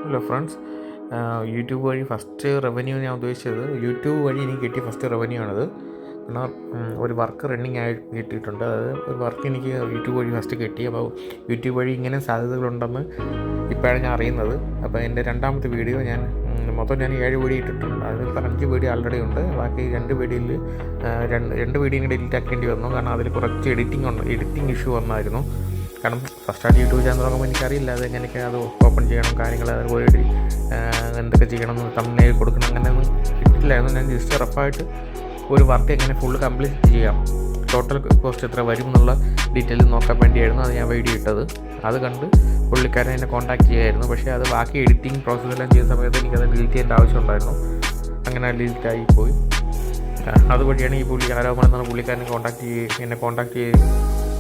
Hello friends, YouTube വഴി first revenue ഞാൻ ഉദ്ദേശിച്ചത് യൂട്യൂബ് വഴി എനിക്ക് കിട്ടിയ ഫസ്റ്റ് റവന്യൂ ആണത്. കാരണം ഒരു വർക്ക് റണ്ണിങ് ആയി കിട്ടിയിട്ടുണ്ട്. അതായത് ഒരു വർക്ക് എനിക്ക് യൂട്യൂബ് വഴി ഫസ്റ്റ് കിട്ടി. അപ്പോൾ യൂട്യൂബ് വഴി ഇങ്ങനെ സാധ്യതകളുണ്ടെന്ന് ഇപ്പോഴാണ് ഞാൻ അറിയുന്നത്. അപ്പോൾ എൻ്റെ രണ്ടാമത്തെ വീഡിയോ മൊത്തം ഞാൻ 7 വീഡിയോ ഇട്ടിട്ടുണ്ട്. അതിൽ 5 വീഡിയോ ആൾറെഡി ഉണ്ട്. ബാക്കി 2 വീഡിയോയിൽ രണ്ട് വീഡിയോ ഡിലീറ്റ് ആക്കേണ്ടി വന്നു. കാരണം അതിൽ കുറച്ച് എഡിറ്റിംഗ് ഇഷ്യൂ വന്നായിരുന്നു. കാരണം ഫസ്റ്റായിട്ട് യൂട്യൂബ് ചാനൽ തുടങ്ങുമ്പോൾ എനിക്കറിയില്ല അതെങ്ങനെയൊക്കെ അത് ഓപ്പൺ ചെയ്യണം, കാര്യങ്ങൾ അതുപോലെ എന്തൊക്കെ ചെയ്യണം, തമ്മിൽ കൊടുക്കണം, അങ്ങനെയൊന്നും കിട്ടില്ലായിരുന്നു. ഞാൻ ജസ്റ്റ് റഫായിട്ട് ഒരു വർക്ക് എങ്ങനെ ഫുള്ള് കംപ്ലീറ്റ് ചെയ്യാം, ടോട്ടൽ കോസ്റ്റ് എത്ര വരും എന്നുള്ള ഡീറ്റെയിൽ നോക്കാൻ വേണ്ടിയായിരുന്നു അത് ഞാൻ വീഡിയോ ഇട്ടത്. അത് കണ്ട് പുള്ളിക്കാരൻ എന്നെ കോൺടാക്ട് ചെയ്യായിരുന്നു. പക്ഷേ അത് ബാക്കി എഡിറ്റിംഗ് പ്രോസസ്സെല്ലാം ചെയ്യുന്ന സമയത്ത് എനിക്കത് ഡിലീറ്റ് ചെയ്യേണ്ട ആവശ്യമുണ്ടായിരുന്നു. അങ്ങനെ ഡിലീറ്റ് ആയിപ്പോയി. അതുവഴിയാണ് ഈ ആരോപണം എന്ന് പറഞ്ഞ പുള്ളിക്കാരനെ എന്നെ കോൺടാക്ട് ചെയ്ത്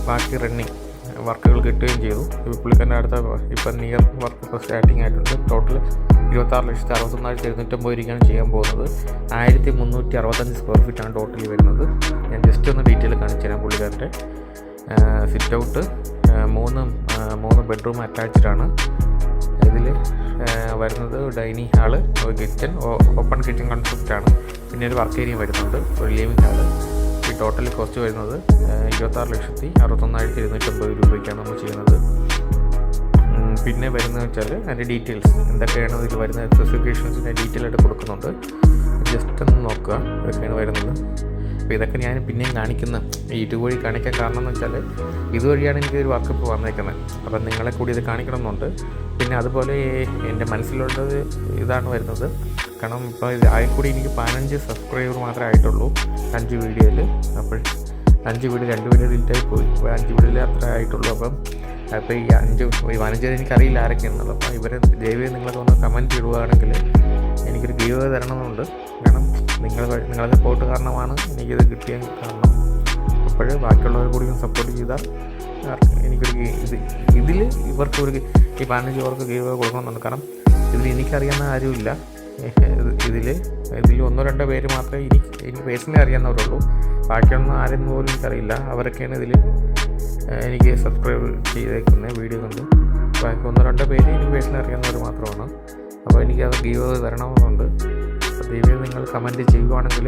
ബാക്കി റണ്ണിങ് വർക്കുകൾ കിട്ടുകയും ചെയ്തു. പുള്ളിക്കാരൻ്റെ അടുത്ത ഇപ്പം നിയർ വർക്ക് ഇപ്പോൾ സ്റ്റാർട്ടിങ് ആയിട്ടുണ്ട്. ടോട്ടൽ 26,61,750 രൂപയ്ക്കാണ് ചെയ്യാൻ പോകുന്നത്. 1365 സ്ക്വയർ ഫീറ്റാണ് ടോട്ടലി വരുന്നത്. ഞാൻ ജസ്റ്റ് ഒന്ന് ഡീറ്റെയിൽ കാണിച്ചു തരാം. പുള്ളിക്കാരൻ്റെ സിറ്റ് ഔട്ട് 3 ബെഡ്റൂം അറ്റാച്ച്ഡാണ്. ഇതിൽ വരുന്നത് ഡൈനിങ് ഹാള്, ഒരു കിച്ചൺ, ഓപ്പൺ കിച്ചൺ കൺസെപ്റ്റാണ്. പിന്നെ ഒരു വർക്ക് ഏരിയ വരുന്നുണ്ട്, ഒരു ലിവിങ് ഹാള്. ഈ ടോട്ടൽ കോസ്റ്റ് വരുന്നത് 26,61,750 രൂപയ്ക്കാണ് നമ്മൾ ചെയ്യുന്നത്. പിന്നെ വരുന്നത് വെച്ചാൽ അതിൻ്റെ ഡീറ്റെയിൽസ് എന്തൊക്കെയാണ് ഇതിൽ വരുന്ന സ്പെസിഫിക്കേഷൻസിൻ്റെ ഡീറ്റെയിൽ ആയിട്ട് കൊടുക്കുന്നുണ്ട്. ജസ്റ്റ് ഒന്ന് നോക്കുക, ഇതൊക്കെയാണ് വരുന്നത്. അപ്പോൾ ഇതൊക്കെ ഞാൻ പിന്നെയും യൂട്യൂബ് വഴി കാണിക്കാൻ കാരണം എന്ന് വെച്ചാൽ ഇതുവഴിയാണ് എനിക്കൊരു വർക്ക് ഇപ്പോൾ വന്നേക്കുന്നത്. അപ്പം നിങ്ങളെ കൂടി ഇത് കാണിക്കണമെന്നുണ്ട്. പിന്നെ അതുപോലെ എൻ്റെ മനസ്സിലുള്ളത് ഇതാണ് വരുന്നത്. കാരണം ഇപ്പോൾ അതിൽ കൂടി എനിക്ക് 15 സബ്സ്ക്രൈബർ മാത്രമേ ആയിട്ടുള്ളൂ 5 വീഡിയോയിൽ. അപ്പോൾ 5 വീഡിയോ 2 വീഡിയോ ഡിലീറ്റായി പോയി. 5 വീഡിയോയിൽ അത്ര ആയിട്ടുള്ളൂ. അപ്പം അപ്പോൾ ഈ 15 എനിക്കറിയില്ല ആരൊക്കെയാണെന്നുള്ളത്. അപ്പോൾ ഇവരെ ദയവായി നിങ്ങളൊക്കെ ഒന്ന് കമൻറ്റ് ഇടുകയാണെങ്കിൽ എനിക്കൊരു ഗീവ് തരണമെന്നുണ്ട്. കാരണം നിങ്ങളുടെ സപ്പോർട്ട് കാരണമാണ് എനിക്കിത് കിട്ടിയ കാരണം. അപ്പോൾ ബാക്കിയുള്ളവർ കൂടി സപ്പോർട്ട് ചെയ്താൽ എനിക്കൊരു ഇതിൽ ഇവർക്ക് ഈ 15 പേർക്ക് ഗീവ് കൊടുക്കണമെന്നുണ്ട്. കാരണം ഇതിൽ എനിക്കറിയാവുന്ന ആരുമില്ല. ഇതിൽ 1-2 പേര് മാത്രമേ എനിക്ക് പേഴ്സണലി അറിയാവുന്നവരുള്ളൂ. ബാക്കിയൊന്നും ആരെന്ന് പോലും എനിക്കറിയില്ല. അവരൊക്കെയാണ് ഇതിൽ എനിക്ക് സബ്സ്ക്രൈബ് ചെയ്തേക്കുന്നത് വീഡിയോ കൊണ്ട്. ബാക്കി 1-2 പേര് എനിക്ക് പേഴ്സണലി അറിയാവുന്നവർ മാത്രമാണ്. അപ്പോൾ എനിക്കത് ഗീവ് തരണമെന്നുണ്ട്. ദയവായി നിങ്ങൾ കമൻറ്റ് ചെയ്യുകയാണെങ്കിൽ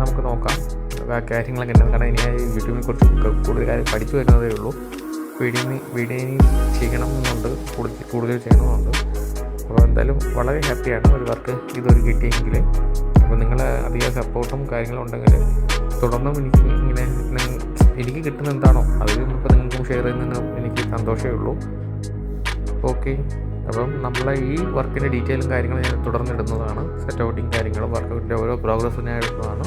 നമുക്ക് നോക്കാം കാര്യങ്ങളൊക്കെ ഉണ്ട്. കാരണം ഇനി യൂട്യൂബിനെ കുറിച്ച് കൂടുതൽ കാര്യം പഠിച്ചു വരുന്നതേ ഉള്ളൂ. വീഡിയോ ചെയ്യണമെന്നുണ്ട്, കൂടുതൽ ചെയ്യണമെന്നുണ്ട്. അപ്പോൾ എന്തായാലും വളരെ ഹാപ്പിയാണ് ഒരു വർക്ക് ഇതൊരു കിട്ടിയെങ്കിൽ. അപ്പോൾ നിങ്ങൾ അധികം സപ്പോർട്ടും കാര്യങ്ങളും ഉണ്ടെങ്കിൽ തുടർന്നും എനിക്ക് കിട്ടുന്ന എന്താണോ അതിൽ ഇപ്പോൾ നിങ്ങൾക്കും ഷെയർ ചെയ്യുന്നതിന് എനിക്ക് സന്തോഷമേ ഉള്ളൂ. ഓക്കെ, അപ്പം നമ്മളെ ഈ വർക്കിൻ്റെ ഡീറ്റെയിലും കാര്യങ്ങളും ഞാൻ തുടർന്നിടുന്നതാണ്. സെറ്റ് ഔട്ടിങ് കാര്യങ്ങളും വർക്കിൻ്റെ ഓരോ പ്രോഗ്രസ്സും ഞാൻ എടുക്കുന്നതാണ്.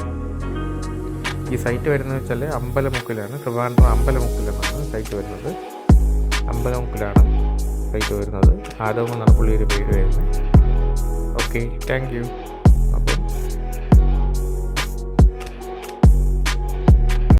ഈ സൈറ്റ് വരുന്നത് വെച്ചാൽ അമ്പലമുക്കിലാണ്, ട്രിവാൻഡ്രം അമ്പലമുക്കിലെന്നാണ് സൈറ്റ് വരുന്നത്. അമ്പലമുക്കിലാണ് സൈറ്റ് വരുന്നത്. ആരോപണം നടപ്പുള്ളിയൊരു പേര് വരുന്നത്. Okay, thank you.